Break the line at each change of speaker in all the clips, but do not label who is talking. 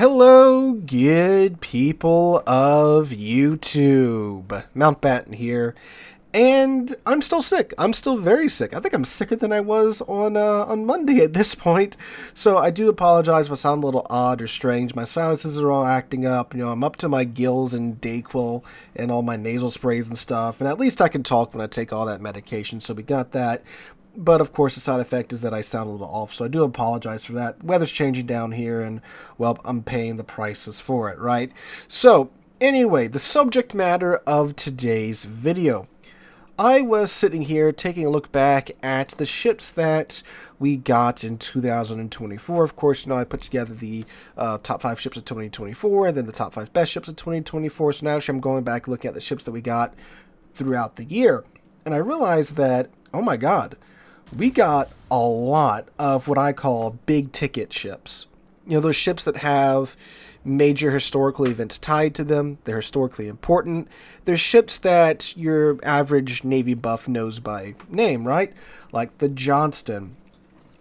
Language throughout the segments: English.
Hello, good people of YouTube. Mountbatten here, and I'm still sick. I'm still very sick. I think I'm sicker than I was on Monday at this point. So I do apologize if I sound a little odd or strange. My sinuses are all acting up. I'm up to my gills in Dayquil and all my nasal sprays and stuff. And at least I can talk when I take all that medication. So we got that. But of course, the side effect is that I sound a little off, so I do apologize for that. Weather's changing down here, and well, I'm paying the prices for it, right? So, anyway, the subject matter of today's video. I was sitting here taking a look back at the ships that we got in 2024. Of course, I put together the top 5 ships of 2024, and then the top 5 best ships of 2024. So now actually I'm going back looking at the ships that we got throughout the year. And I realized that, oh my god, we got a lot of what I call big ticket ships. Those ships that have major historical events tied to them. They're historically important. They're ships that your average Navy buff knows by name, right? Like the Johnston,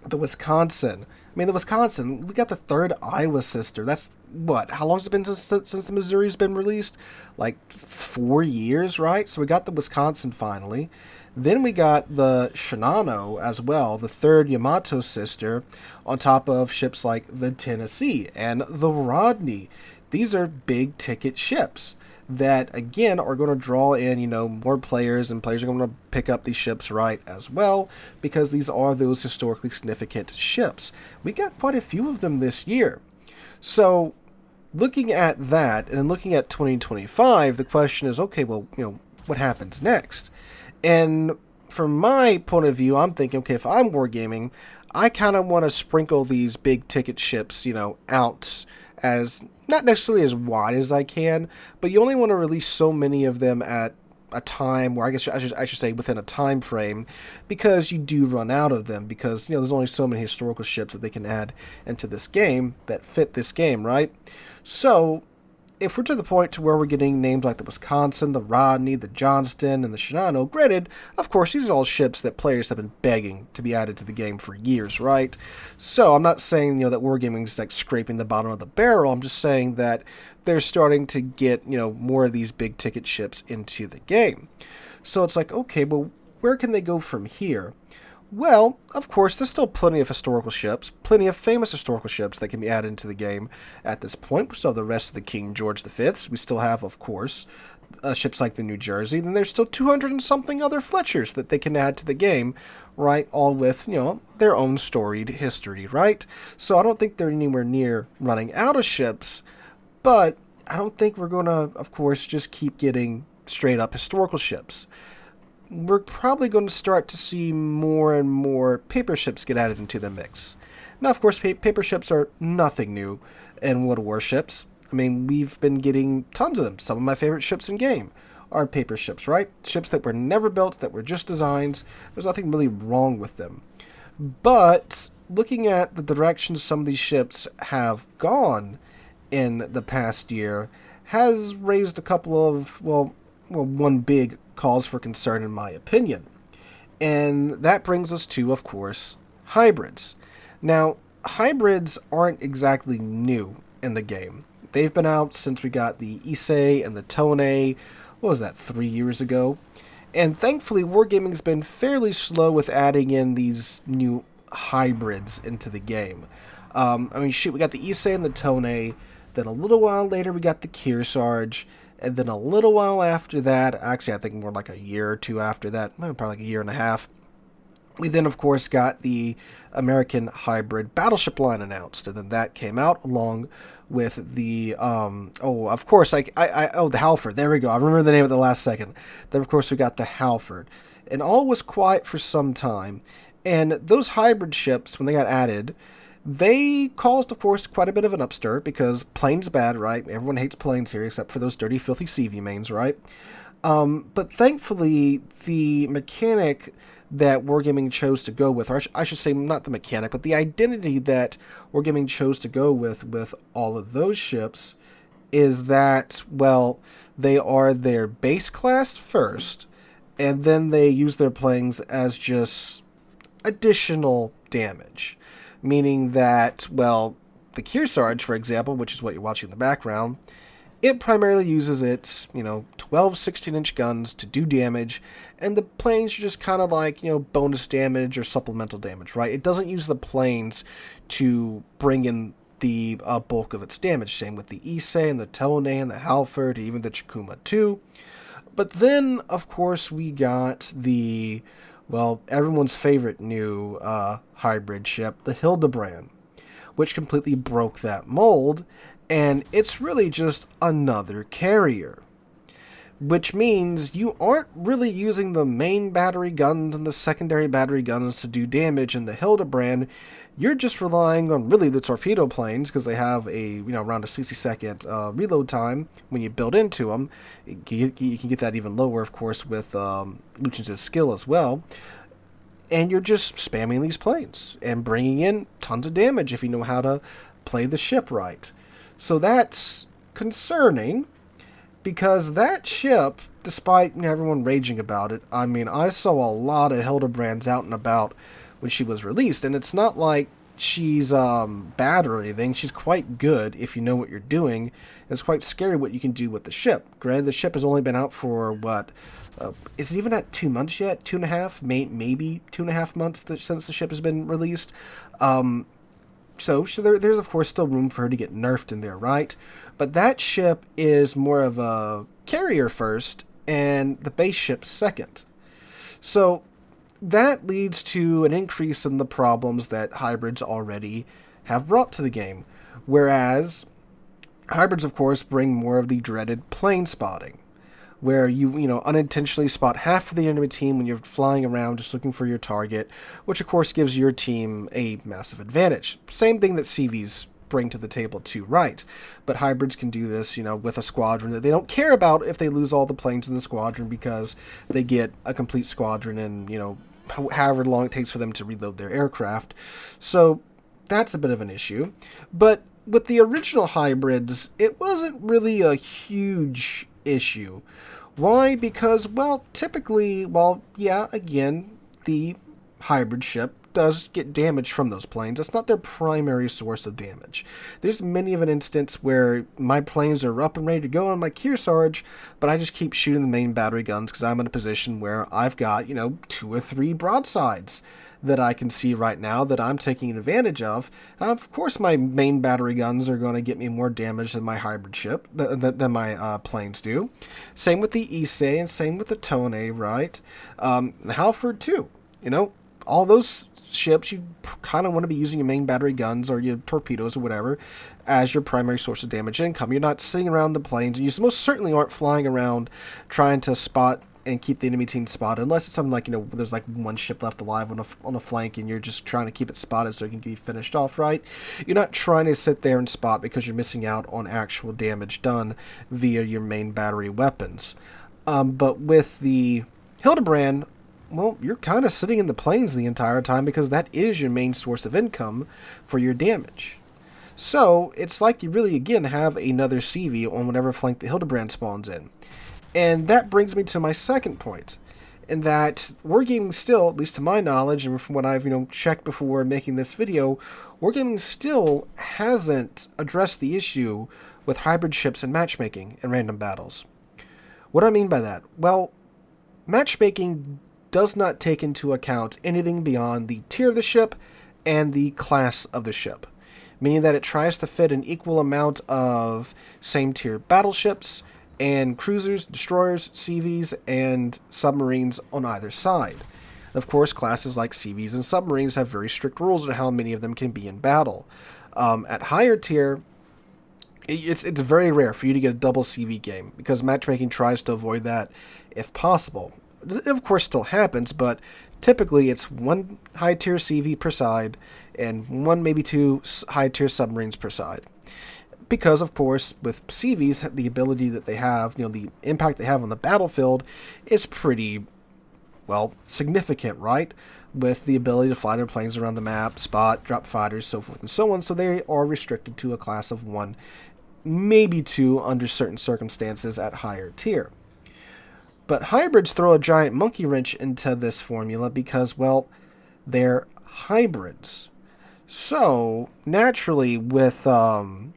the Wisconsin. The Wisconsin, we got the third Iowa sister. That's what? How long has it been since the Missouri's been released? Like 4 years, right? So we got the Wisconsin finally. Then we got the Shinano as well, the third Yamato sister, on top of ships like the Tennessee and the Rodney. These are big ticket ships that, again, are going to draw in, more players, and players are going to pick up these ships, right, as well, because these are those historically significant ships. We got quite a few of them this year. So, looking at that, and looking at 2025, the question is, okay, well, what happens next? And from my point of view, I'm thinking, okay, if I'm wargaming, I kind of want to sprinkle these big ticket ships, out as not necessarily as wide as I can, but you only want to release so many of them at a time, or I guess I should say within a time frame, because you do run out of them, because there's only so many historical ships that they can add into this game that fit this game, right? So if we're to the point to where we're getting names like the Wisconsin, the Rodney, the Johnston, and the Shinano, granted, of course, these are all ships that players have been begging to be added to the game for years, right? So I'm not saying, that wargaming is like scraping the bottom of the barrel. I'm just saying that they're starting to get, more of these big ticket ships into the game. So it's like, okay, well, where can they go from here? Well, of course, there's still plenty of historical ships, plenty of famous historical ships that can be added into the game at this point. We still have the rest of the King George V's. We still have, of course, ships like the New Jersey. Then there's still 200 and something other Fletchers that they can add to the game, right? All with, their own storied history, right? So I don't think they're anywhere near running out of ships, but I don't think we're going to, of course, just keep getting straight up historical ships. We're probably going to start to see more and more paper ships get added into the mix. Now, of course, paper ships are nothing new in World of Warships. We've been getting tons of them. Some of my favorite ships in game are paper ships, right? Ships that were never built, that were just designs. There's nothing really wrong with them. But looking at the direction some of these ships have gone in the past year has raised a couple of, one big cause for concern in my opinion. And that brings us to, of course, hybrids. Now, hybrids aren't exactly new in the game. They've been out since we got the Issei and the Tone, what was that, 3 years ago? And thankfully, Wargaming's been fairly slow with adding in these new hybrids into the game. We got the Issei and the Tone, then a little while later we got the Kearsarge, and then a little while after that, actually I think more like a year or two after that, probably like a year and a half, we then of course got the American hybrid battleship line announced, and then that came out along with the, the Halford, there we go, I remember the name at the last second. Then of course we got the Halford, and all was quiet for some time, and those hybrid ships, when they got added, they caused, of course, quite a bit of an upstir, because planes bad, right? Everyone hates planes here, except for those dirty, filthy CV mains, right? But thankfully, the mechanic that Wargaming chose to go with, or I should say not the mechanic, but the identity that Wargaming chose to go with all of those ships is that, well, they are their base class first, and then they use their planes as just additional damage. Meaning that, well, the Kearsarge, for example, which is what you're watching in the background, it primarily uses its, 12, 16-inch guns to do damage, and the planes are just kind of like, bonus damage or supplemental damage, right? It doesn't use the planes to bring in the bulk of its damage. Same with the Issei and the Tone and the Halford, even the Chikuma too. But then, of course, we got the, everyone's favorite new hybrid ship, the Hildebrand, which completely broke that mold, and it's really just another carrier. Which means you aren't really using the main battery guns and the secondary battery guns to do damage in the Hildebrand. You're just relying on really the torpedo planes, because they have a around a 60-second reload time when you build into them. You can get that even lower, of course, with Lucian's skill as well. And you're just spamming these planes and bringing in tons of damage if you know how to play the ship right. So that's concerning, because that ship, despite everyone raging about it, I saw a lot of Hildebrands out and about when she was released, and it's not like she's bad or anything. She's quite good if you know what you're doing. It's quite scary what you can do with the ship. Granted, the ship has only been out for, is it even at 2 months yet? 2.5? Maybe 2.5 months since the ship has been released. So there's, of course, still room for her to get nerfed in there, right? But that ship is more of a carrier first, and the base ship second. So that leads to an increase in the problems that hybrids already have brought to the game. Whereas hybrids, of course, bring more of the dreaded plane spotting, where you unintentionally spot half of the enemy team when you're flying around just looking for your target, which of course gives your team a massive advantage. Same thing that CVs bring to the table too, right? But hybrids can do this, with a squadron that they don't care about if they lose all the planes in the squadron, because they get a complete squadron in, however long it takes for them to reload their aircraft. So that's a bit of an issue. But with the original hybrids, it wasn't really a huge issue. Why? Because, typically, again, the hybrid ship does get damage from those planes. That's not their primary source of damage. There's many of an instance where my planes are up and ready to go on my Kearsarge, but I just keep shooting the main battery guns because I'm in a position where I've got, 2 or 3 broadsides that I can see right now that I'm taking advantage of. And of course, my main battery guns are going to get me more damage than my hybrid ship, than my planes do. Same with the Issei and same with the Tone, right? The Halford too. All those ships, you kind of want to be using your main battery guns or your torpedoes or whatever as your primary source of damage income. You're not sitting around the planes, and you most certainly aren't flying around trying to spot and keep the enemy team spotted, unless it's something like, there's like one ship left alive on a flank and you're just trying to keep it spotted so it can be finished off, right? You're not trying to sit there and spot because you're missing out on actual damage done via your main battery weapons. But with the Hildebrand, you're kind of sitting in the planes the entire time because that is your main source of income for your damage. So it's like you really, again, have another CV on whatever flank the Hildebrand spawns in. And that brings me to my second point, in that Wargaming still, at least to my knowledge, and from what I've checked before making this video, Wargaming still hasn't addressed the issue with hybrid ships and matchmaking in random battles. What do I mean by that? Well, matchmaking does not take into account anything beyond the tier of the ship and the class of the ship, meaning that it tries to fit an equal amount of same tier battleships and cruisers, destroyers, CVs, and submarines on either side. Of course, classes like CVs and submarines have very strict rules on how many of them can be in battle. At higher tier, it's very rare for you to get a double CV game, because matchmaking tries to avoid that if possible. It of course still happens, but typically it's 1 high tier CV per side and 1, maybe 2 high tier submarines per side. Because, of course, with CVs, the ability that they have, the impact they have on the battlefield is pretty, significant, right? With the ability to fly their planes around the map, spot, drop fighters, so forth and so on. So they are restricted to a class of 1, maybe 2 under certain circumstances at higher tier. But hybrids throw a giant monkey wrench into this formula because, they're hybrids. So, naturally, with them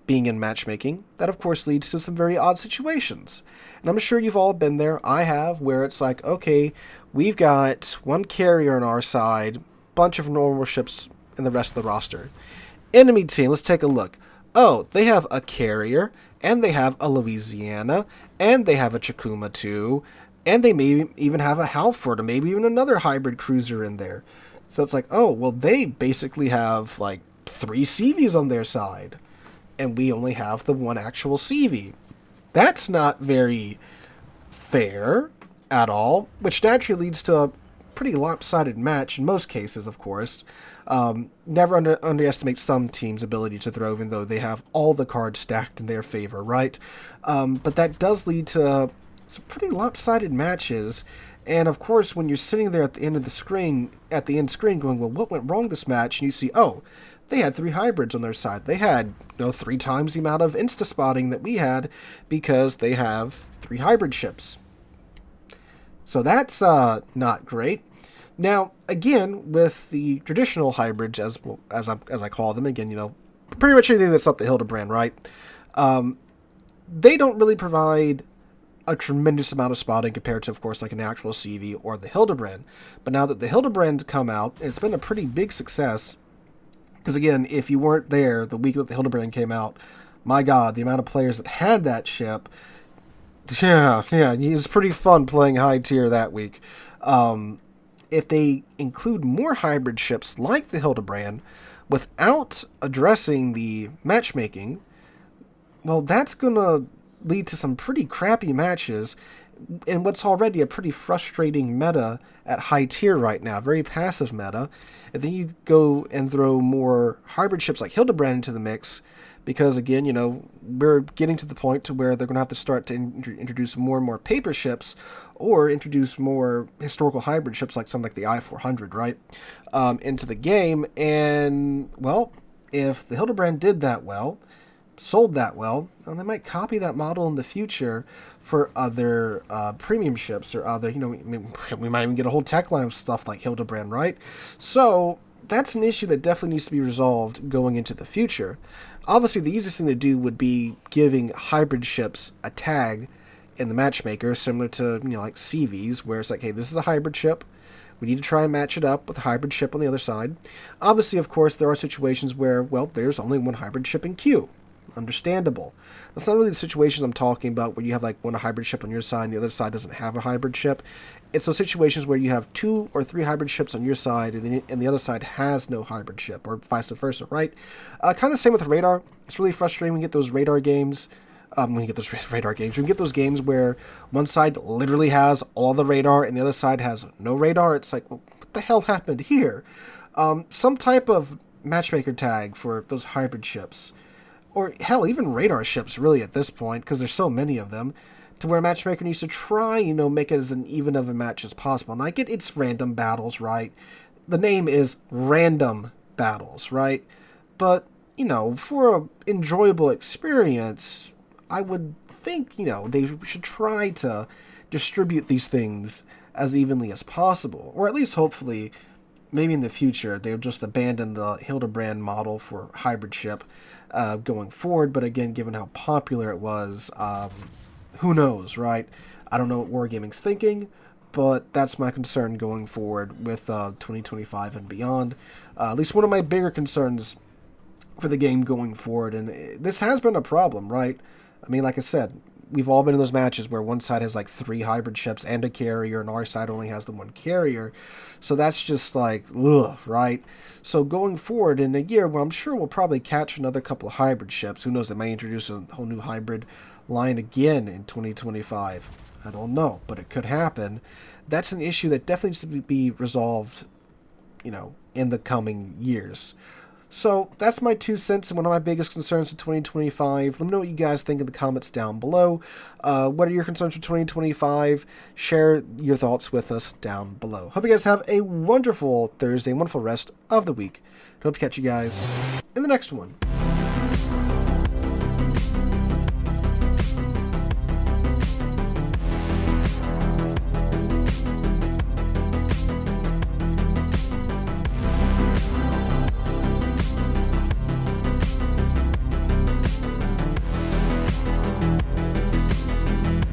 being in matchmaking, that of course leads to some very odd situations. And I'm sure you've all been there. I have, where it's like, okay, we've got one carrier on our side, bunch of normal ships in the rest of the roster. Enemy team, let's take a look. Oh, they have a carrier, and they have a Louisiana, and they have a Chakuma too, and they maybe even have a Halford, or maybe even another hybrid cruiser in there. So it's like, oh, well, they basically have like 3 CVs on their side, and we only have the one actual CV. That's not very fair at all, which naturally leads to a pretty lopsided match in most cases, of course. Never underestimate some teams' ability to throw, even though they have all the cards stacked in their favor, right? But that does lead to some pretty lopsided matches. And of course, when you're sitting there at the end of the screen, going, well, what went wrong this match? And you see, oh, they had 3 hybrids on their side. They had, 3 times the amount of insta-spotting that we had because they have 3 hybrid ships. So that's not great. Now, again, with the traditional hybrids, as I call them, again, pretty much anything that's not the Hildebrand, right? They don't really provide a tremendous amount of spotting compared to, of course, like an actual CV or the Hildebrand. But now that the Hildebrand's come out, it's been a pretty big success. Because again, if you weren't there the week that the Hildebrand came out, my God, the amount of players that had that ship, yeah, it was pretty fun playing high tier that week. If they include more hybrid ships like the Hildebrand without addressing the matchmaking, well, that's going to lead to some pretty crappy matches in what's already a pretty frustrating meta at high tier right now, very passive meta. And then you go and throw more hybrid ships like Hildebrand into the mix, because again, we're getting to the point to where they're going to have to start to introduce more and more paper ships, or introduce more historical hybrid ships like something like the I-400, right, into the game. And, well, if the Hildebrand did that well, sold that well, they might copy that model in the future for other premium ships or other, we might even get a whole tech line of stuff like Hildebrand, right? So that's an issue that definitely needs to be resolved going into the future. Obviously, the easiest thing to do would be giving hybrid ships a tag in the matchmaker, similar to, like CVs, where it's like, hey, this is a hybrid ship. We need to try and match it up with a hybrid ship on the other side. Obviously, of course, there are situations where, well, there's only one hybrid ship in queue. Understandable. That's not really the situations I'm talking about where you have like one hybrid ship on your side and the other side doesn't have a hybrid ship. It's those situations where you have 2 or 3 hybrid ships on your side and the other side has no hybrid ship, or vice versa, right? Kind of the same with radar. It's really frustrating when you get those radar games. We can get those games where one side literally has all the radar and the other side has no radar. It's like, well, what the hell happened here? Some type of matchmaker tag for those hybrid ships. Or, hell, even radar ships, really, at this point, because there's so many of them, to where a matchmaker needs to try, make it as an even of a match as possible. And I get it's random battles, right? The name is Random Battles, right? But, for an enjoyable experience, I would think, they should try to distribute these things as evenly as possible. Or at least, hopefully, maybe in the future, they'll just abandon the Hildebrand model for hybrid ship going forward. But again, given how popular it was, who knows, right? I don't know what Wargaming's thinking, but that's my concern going forward with 2025 and beyond. At least one of my bigger concerns for the game going forward. And this has been a problem, right? I mean, like I said, we've all been in those matches where one side has like 3 hybrid ships and a carrier, and our side only has the 1 carrier. So that's just like, ugh, right? So going forward in a year, well, I'm sure we'll probably catch another couple of hybrid ships. Who knows, they may introduce a whole new hybrid line again in 2025. I don't know, but it could happen. That's an issue that definitely needs to be resolved, in the coming years. So that's my 2 cents and one of my biggest concerns for 2025. Let me know what you guys think in the comments down below. What are your concerns for 2025? Share your thoughts with us down below. Hope you guys have a wonderful Thursday, wonderful rest of the week. Hope to catch you guys in the next one.